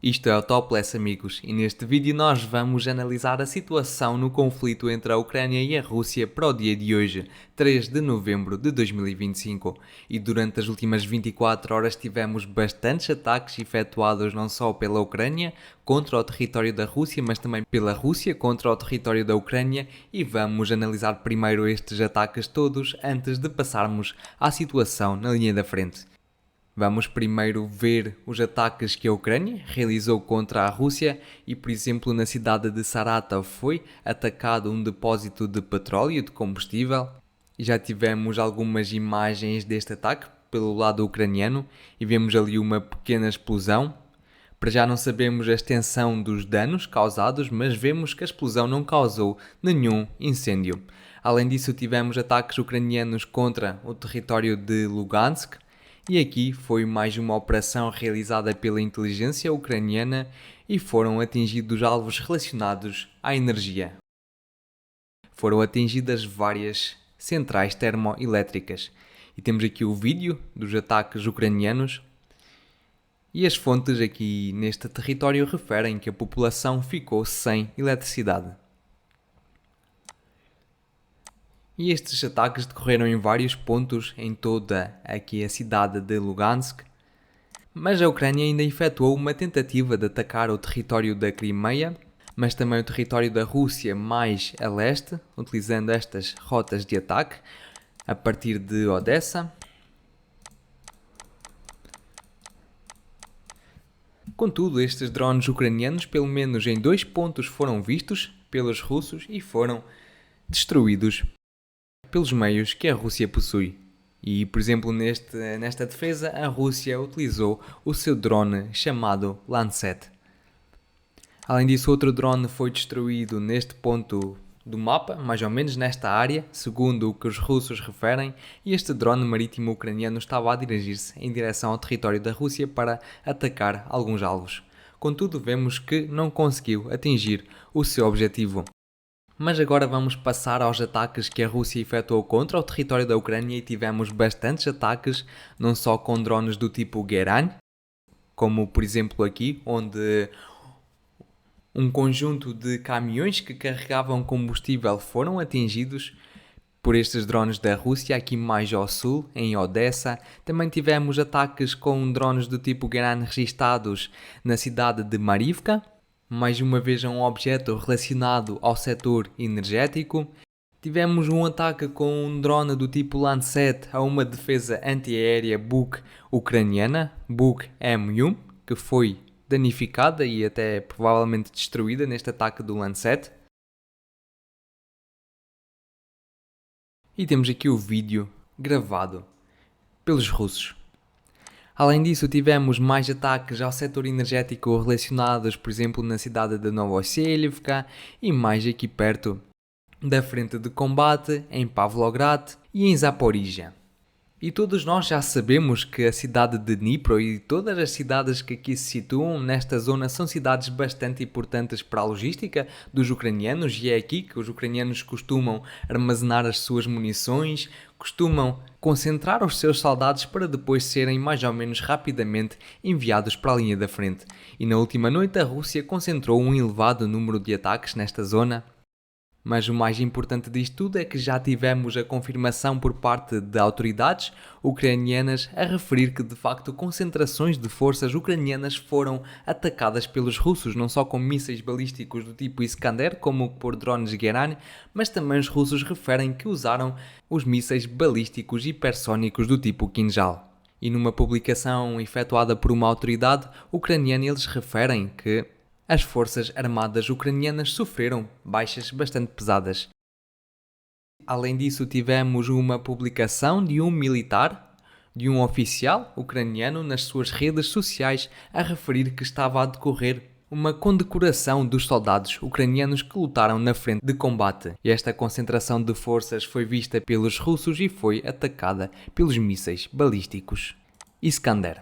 Isto é o Topless, amigos, e neste vídeo nós vamos analisar a situação no conflito entre a Ucrânia e a Rússia para o dia de hoje, 3 de novembro de 2025. E durante as últimas 24 horas tivemos bastantes ataques efetuados não só pela Ucrânia contra o território da Rússia, mas também pela Rússia contra o território da Ucrânia, e vamos analisar primeiro estes ataques todos antes de passarmos à situação na linha da frente. Vamos primeiro ver os ataques que a Ucrânia realizou contra a Rússia e, por exemplo, na cidade de Saratov foi atacado um depósito de petróleo, de combustível, e já tivemos algumas imagens deste ataque pelo lado ucraniano e vemos ali uma pequena explosão. Para já não sabemos a extensão dos danos causados, mas vemos que a explosão não causou nenhum incêndio. Além disso, tivemos ataques ucranianos contra o território de Lugansk. E aqui foi mais uma operação realizada pela inteligência ucraniana e foram atingidos alvos relacionados à energia. Foram atingidas várias centrais termoelétricas. E temos aqui o vídeo dos ataques ucranianos. E as fontes aqui neste território referem que a população ficou sem eletricidade. E estes ataques decorreram em vários pontos em toda aqui a cidade de Lugansk, mas a Ucrânia ainda efetuou uma tentativa de atacar o território da Crimeia, mas também o território da Rússia mais a leste, utilizando estas rotas de ataque, a partir de Odessa. Contudo, estes drones ucranianos, pelo menos em 2 pontos, foram vistos pelos russos e foram destruídos pelos meios que a Rússia possui. E, por exemplo, nesta defesa, a Rússia utilizou o seu drone chamado Lancet. Além disso, outro drone foi destruído neste ponto do mapa, mais ou menos nesta área, segundo o que os russos referem, e este drone marítimo ucraniano estava a dirigir-se em direção ao território da Rússia para atacar alguns alvos. Contudo, vemos que não conseguiu atingir o seu objetivo. Mas agora vamos passar aos ataques que a Rússia efetuou contra o território da Ucrânia e tivemos bastantes ataques, não só com drones do tipo Geran, como por exemplo aqui, onde um conjunto de caminhões que carregavam combustível foram atingidos por estes drones da Rússia, aqui mais ao sul, em Odessa. Também tivemos ataques com drones do tipo Geran registados na cidade de Marivka, mais uma vez a um objeto relacionado ao setor energético. Tivemos um ataque com um drone do tipo Lancet a uma defesa antiaérea Buk ucraniana, Buk M1, que foi danificada e até provavelmente destruída neste ataque do Lancet. E temos aqui o vídeo gravado pelos russos. Além disso, tivemos mais ataques ao setor energético relacionados, por exemplo, na cidade de Novosselivka e mais aqui perto da frente de combate, em Pavlograd e em Zaporizhia. E todos nós já sabemos que a cidade de Dnipro e todas as cidades que aqui se situam nesta zona são cidades bastante importantes para a logística dos ucranianos, e é aqui que os ucranianos costumam armazenar as suas munições, costumam concentrar os seus soldados para depois serem mais ou menos rapidamente enviados para a linha da frente. E na última noite a Rússia concentrou um elevado número de ataques nesta zona. Mas o mais importante disto tudo é que já tivemos a confirmação por parte de autoridades ucranianas a referir que de facto concentrações de forças ucranianas foram atacadas pelos russos, não só com mísseis balísticos do tipo Iskander como por drones Geran, mas também os russos referem que usaram os mísseis balísticos hipersónicos do tipo Kinjal. E numa publicação efetuada por uma autoridade ucraniana eles referem que as forças armadas ucranianas sofreram baixas bastante pesadas. Além disso, tivemos uma publicação de um militar, de um oficial ucraniano nas suas redes sociais a referir que estava a decorrer uma condecoração dos soldados ucranianos que lutaram na frente de combate. E esta concentração de forças foi vista pelos russos e foi atacada pelos mísseis balísticos Iskander.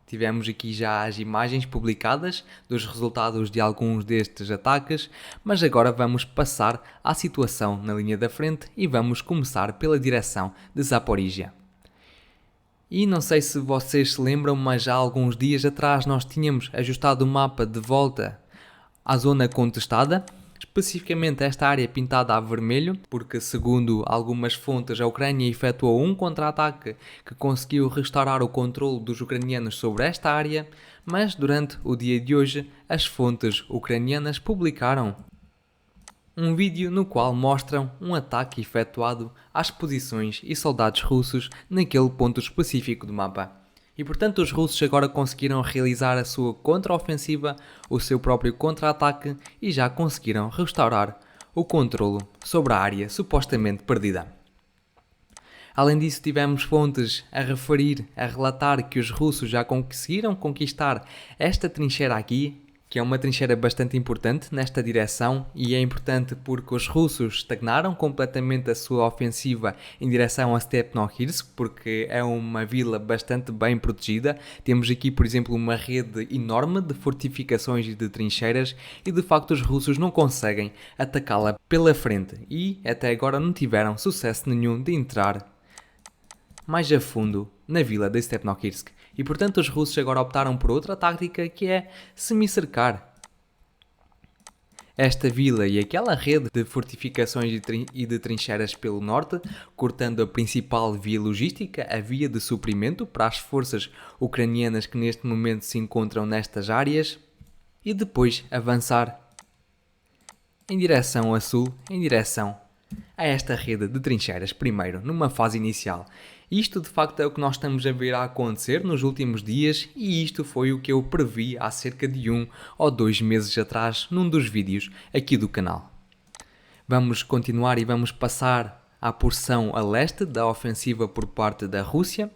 Tivemos aqui já as imagens publicadas dos resultados de alguns destes ataques, mas agora vamos passar à situação na linha da frente e vamos começar pela direção de Zaporizhia. E não sei se vocês se lembram, mas há alguns dias atrás nós tínhamos ajustado o mapa de volta à zona contestada, especificamente esta área pintada a vermelho, porque segundo algumas fontes a Ucrânia efetuou um contra-ataque que conseguiu restaurar o controle dos ucranianos sobre esta área, mas durante o dia de hoje as fontes ucranianas publicaram um vídeo no qual mostram um ataque efetuado às posições e soldados russos naquele ponto específico do mapa. E portanto os russos agora conseguiram realizar a sua contraofensiva, o seu próprio contra-ataque e já conseguiram restaurar o controlo sobre a área supostamente perdida. Além disso, tivemos fontes a referir, a relatar que os russos já conseguiram conquistar esta trincheira aqui, que é uma trincheira bastante importante nesta direção, e é importante porque os russos estagnaram completamente a sua ofensiva em direção a Stepnohirsk, porque é uma vila bastante bem protegida. Temos aqui, por exemplo, uma rede enorme de fortificações e de trincheiras, e de facto os russos não conseguem atacá-la pela frente, e até agora não tiveram sucesso nenhum de entrar mais a fundo na vila de Stepnohirsk. E portanto os russos agora optaram por outra tática, que é semi-cercar esta vila e aquela rede de fortificações e de trincheiras pelo norte, cortando a principal via logística, a via de suprimento para as forças ucranianas que neste momento se encontram nestas áreas, e depois avançar em direção a sul, em direção a esta rede de trincheiras, primeiro, numa fase inicial. Isto de facto é o que nós estamos a ver a acontecer nos últimos dias, e isto foi o que eu previ há cerca de 1 ou 2 meses atrás num dos vídeos aqui do canal. Vamos continuar e vamos passar à porção a leste da ofensiva por parte da Rússia.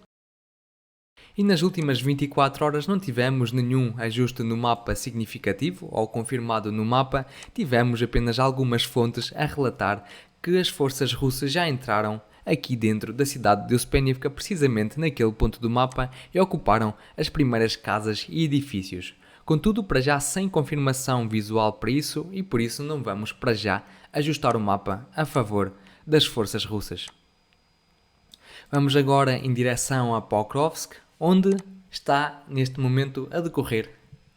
E nas últimas 24 horas não tivemos nenhum ajuste no mapa significativo ou confirmado no mapa, tivemos apenas algumas fontes a relatar que as forças russas já entraram aqui dentro da cidade de Uspeniivka, precisamente naquele ponto do mapa, e ocuparam as primeiras casas e edifícios. Contudo, para já sem confirmação visual para isso, e por isso não vamos para já ajustar o mapa a favor das forças russas. Vamos agora em direção a Pokrovsk, onde está neste momento a decorrer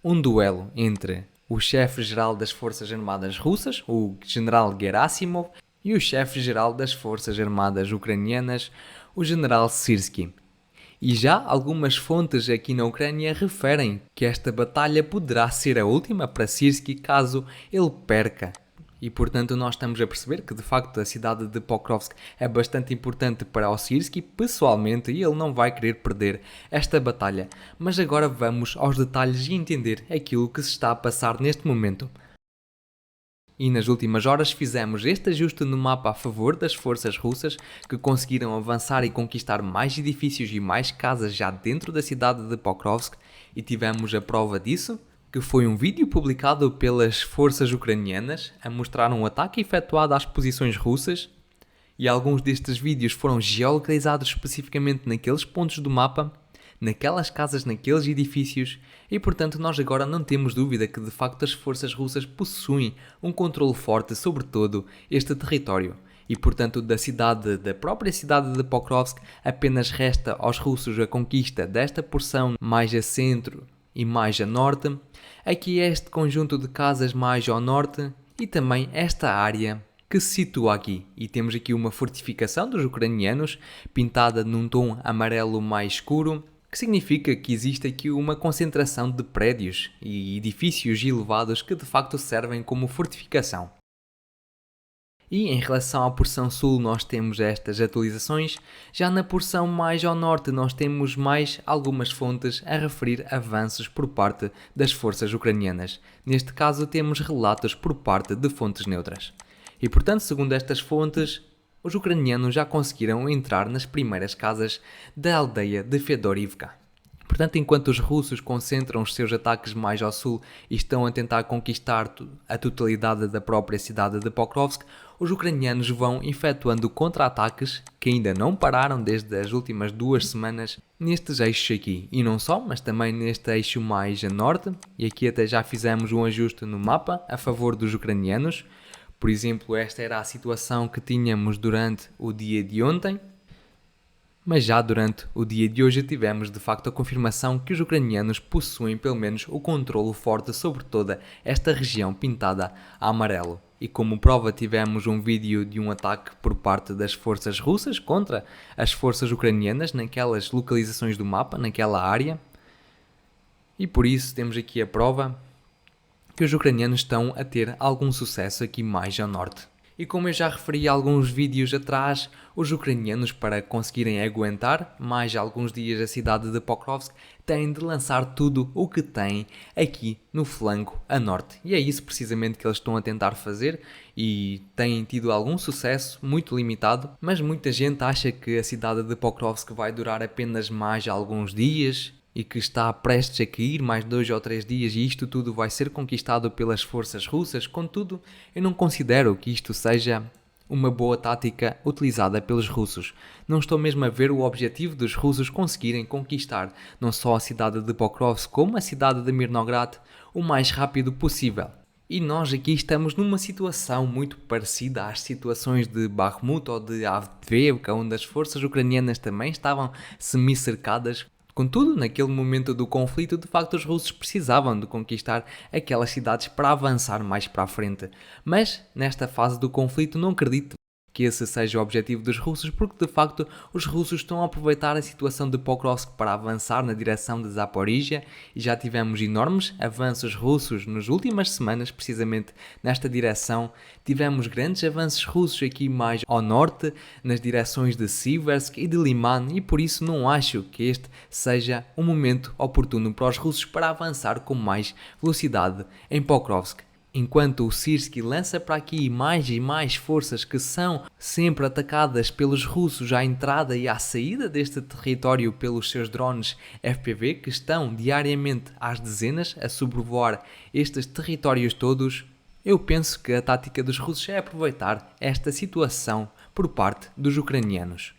um duelo entre o chefe-geral das Forças Armadas Russas, o general Gerasimov, e o chefe-geral das Forças Armadas Ucranianas, o general Syrskyi. E já algumas fontes aqui na Ucrânia referem que esta batalha poderá ser a última para Syrskyi caso ele perca. E portanto nós estamos a perceber que de facto a cidade de Pokrovsk é bastante importante para o Syrskyi pessoalmente, e ele não vai querer perder esta batalha. Mas agora vamos aos detalhes e entender aquilo que se está a passar neste momento. E nas últimas horas fizemos este ajuste no mapa a favor das forças russas, que conseguiram avançar e conquistar mais edifícios e mais casas já dentro da cidade de Pokrovsk, e tivemos a prova disso, que foi um vídeo publicado pelas forças ucranianas a mostrar um ataque efetuado às posições russas, e alguns destes vídeos foram geolocalizados especificamente naqueles pontos do mapa, naquelas casas, naqueles edifícios, e portanto nós agora não temos dúvida que de facto as forças russas possuem um controle forte sobre todo este território. E portanto da própria cidade de Pokrovsk apenas resta aos russos a conquista desta porção mais a centro e mais a norte, aqui este conjunto de casas mais ao norte e também esta área que se situa aqui. E temos aqui uma fortificação dos ucranianos pintada num tom amarelo mais escuro, que significa que existe aqui uma concentração de prédios e edifícios elevados que de facto servem como fortificação. E em relação à porção sul nós temos estas atualizações, já na porção mais ao norte nós temos mais algumas fontes a referir avanços por parte das forças ucranianas. Neste caso temos relatos por parte de fontes neutras. E portanto, segundo estas fontes, os ucranianos já conseguiram entrar nas primeiras casas da aldeia de Fedorivka. Portanto, enquanto os russos concentram os seus ataques mais ao sul e estão a tentar conquistar a totalidade da própria cidade de Pokrovsk, os ucranianos vão efetuando contra-ataques que ainda não pararam desde as últimas 2 semanas nestes eixos aqui. E não só, mas também neste eixo mais a norte, e aqui até já fizemos um ajuste no mapa a favor dos ucranianos. Por exemplo, esta era a situação que tínhamos durante o dia de ontem. Mas já durante o dia de hoje tivemos de facto a confirmação que os ucranianos possuem pelo menos o controlo forte sobre toda esta região pintada a amarelo. E como prova tivemos um vídeo de um ataque por parte das forças russas contra as forças ucranianas naquelas localizações do mapa, naquela área. E por isso temos aqui a prova que os ucranianos estão a ter algum sucesso aqui mais ao norte. E como eu já referi alguns vídeos atrás, os ucranianos, para conseguirem aguentar mais alguns dias a cidade de Pokrovsk, têm de lançar tudo o que têm aqui no flanco a norte. E é isso precisamente que eles estão a tentar fazer e têm tido algum sucesso, muito limitado, mas muita gente acha que a cidade de Pokrovsk vai durar apenas mais alguns dias e que está prestes a cair mais 2 ou 3 dias e isto tudo vai ser conquistado pelas forças russas. Contudo, eu não considero que isto seja uma boa tática utilizada pelos russos. Não estou mesmo a ver o objetivo dos russos conseguirem conquistar não só a cidade de Pokrovsk como a cidade de Mirnograd o mais rápido possível. E nós aqui estamos numa situação muito parecida às situações de Bakhmut ou de Avdiivka, onde as forças ucranianas também estavam semi-cercadas. Contudo, naquele momento do conflito, de facto os russos precisavam de conquistar aquelas cidades para avançar mais para a frente. Mas, nesta fase do conflito, não acredito que esse seja o objetivo dos russos, porque de facto os russos estão a aproveitar a situação de Pokrovsk para avançar na direção de Zaporizhia e já tivemos enormes avanços russos nas últimas semanas, precisamente nesta direção. Tivemos grandes avanços russos aqui mais ao norte, nas direções de Siversk e de Liman, e por isso não acho que este seja um momento oportuno para os russos para avançar com mais velocidade em Pokrovsk. Enquanto o Syrskyi lança para aqui mais e mais forças que são sempre atacadas pelos russos à entrada e à saída deste território pelos seus drones FPV que estão diariamente às dezenas a sobrevoar estes territórios todos, eu penso que a tática dos russos é aproveitar esta situação por parte dos ucranianos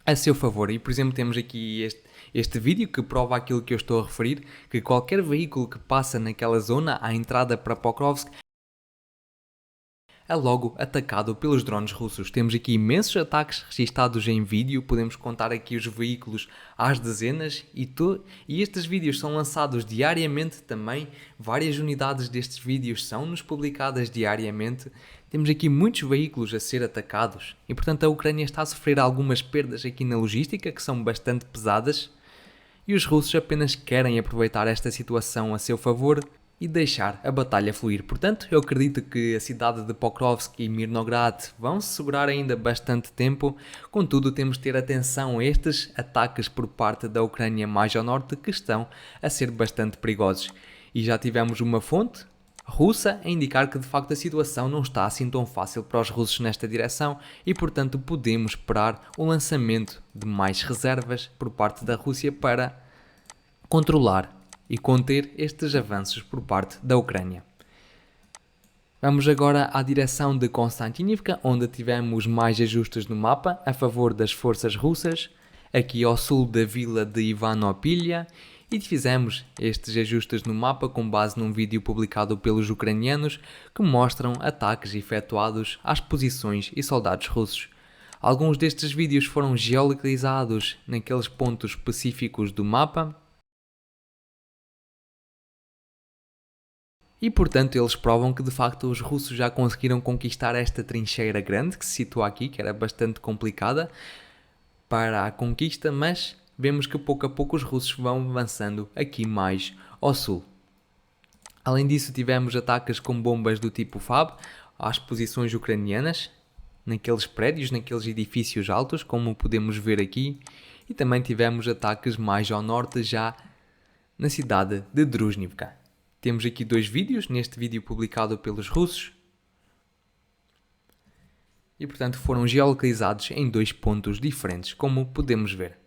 a seu favor. E por exemplo temos aqui este vídeo que prova aquilo que eu estou a referir, que qualquer veículo que passa naquela zona à entrada para Pokrovsk é logo atacado pelos drones russos. Temos aqui imensos ataques registados em vídeo, podemos contar aqui os veículos às dezenas e estes vídeos são lançados diariamente também, várias unidades destes vídeos são-nos publicadas diariamente. Temos aqui muitos veículos a ser atacados e portanto a Ucrânia está a sofrer algumas perdas aqui na logística que são bastante pesadas e os russos apenas querem aproveitar esta situação a seu favor e deixar a batalha fluir. Portanto, eu acredito que a cidade de Pokrovsk e Mirnograd vão se segurar ainda bastante tempo, contudo temos de ter atenção a estes ataques por parte da Ucrânia mais ao norte que estão a ser bastante perigosos. E já tivemos uma fonte russa a indicar que de facto a situação não está assim tão fácil para os russos nesta direção e portanto podemos esperar o lançamento de mais reservas por parte da Rússia para controlar e conter estes avanços por parte da Ucrânia. Vamos agora à direção de Konstantinivka, onde tivemos mais ajustes no mapa a favor das forças russas, aqui ao sul da vila de Ivano-Pilya, e fizemos estes ajustes no mapa com base num vídeo publicado pelos ucranianos que mostram ataques efetuados às posições e soldados russos. Alguns destes vídeos foram geolocalizados naqueles pontos específicos do mapa, e portanto eles provam que de facto os russos já conseguiram conquistar esta trincheira grande que se situa aqui, que era bastante complicada para a conquista, mas vemos que pouco a pouco os russos vão avançando aqui mais ao sul. Além disso tivemos ataques com bombas do tipo FAB às posições ucranianas, naqueles prédios, naqueles edifícios altos, como podemos ver aqui, e também tivemos ataques mais ao norte já na cidade de Druzhnivka. Temos aqui dois vídeos, neste vídeo publicado pelos russos, e portanto foram geolocalizados em dois pontos diferentes, como podemos ver.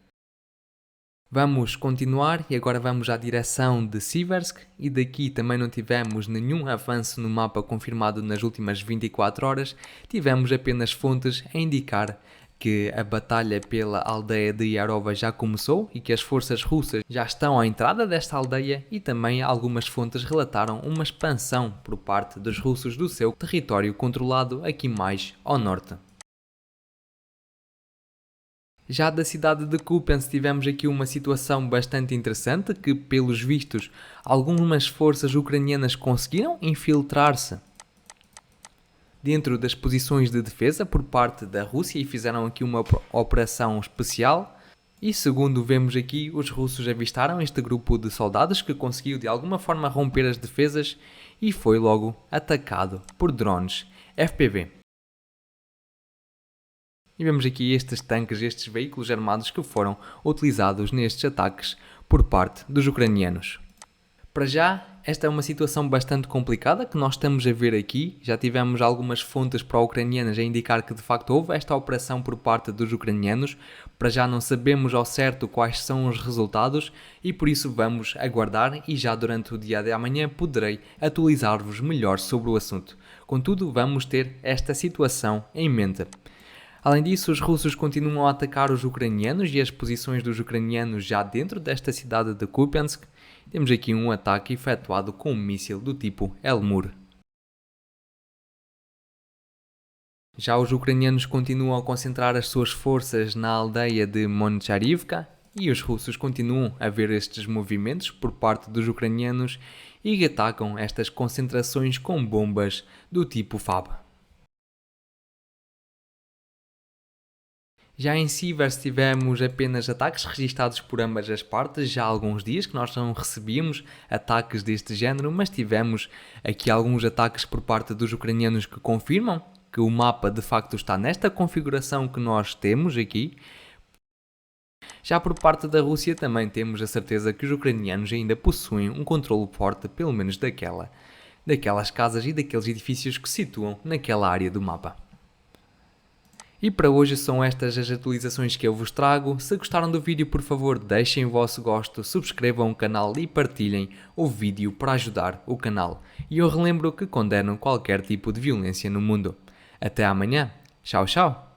Vamos continuar e agora vamos à direção de Siversk e daqui também não tivemos nenhum avanço no mapa confirmado nas últimas 24 horas, tivemos apenas fontes a indicar que a batalha pela aldeia de Yarova já começou e que as forças russas já estão à entrada desta aldeia e também algumas fontes relataram uma expansão por parte dos russos do seu território controlado aqui mais ao norte. Já da cidade de Kupiansk tivemos aqui uma situação bastante interessante que, pelos vistos, algumas forças ucranianas conseguiram infiltrar-se dentro das posições de defesa por parte da Rússia e fizeram aqui uma operação especial. E segundo vemos aqui, os russos avistaram este grupo de soldados que conseguiu de alguma forma romper as defesas e foi logo atacado por drones FPV. E vemos aqui estes tanques, estes veículos armados que foram utilizados nestes ataques por parte dos ucranianos. Para já, esta é uma situação bastante complicada que nós estamos a ver aqui. Já tivemos algumas fontes pró-ucranianas a indicar que de facto houve esta operação por parte dos ucranianos. Para já não sabemos ao certo quais são os resultados e por isso vamos aguardar e já durante o dia de amanhã poderei atualizar-vos melhor sobre o assunto. Contudo, vamos ter esta situação em mente. Além disso, os russos continuam a atacar os ucranianos e as posições dos ucranianos já dentro desta cidade de Kupiansk. Temos aqui um ataque efetuado com um míssil do tipo Elmur. Já os ucranianos continuam a concentrar as suas forças na aldeia de Moncharivka e os russos continuam a ver estes movimentos por parte dos ucranianos e atacam estas concentrações com bombas do tipo FAB. Já em Sivers tivemos apenas ataques registados por ambas as partes, já há alguns dias que nós não recebíamos ataques deste género, mas tivemos aqui alguns ataques por parte dos ucranianos que confirmam que o mapa de facto está nesta configuração que nós temos aqui. Já por parte da Rússia também temos a certeza que os ucranianos ainda possuem um controle forte, pelo menos daquelas casas e daqueles edifícios que se situam naquela área do mapa. E para hoje são estas as atualizações que eu vos trago. Se gostaram do vídeo, por favor, deixem o vosso gosto, subscrevam o canal e partilhem o vídeo para ajudar o canal. E eu relembro que condeno qualquer tipo de violência no mundo. Até amanhã. Tchau, tchau.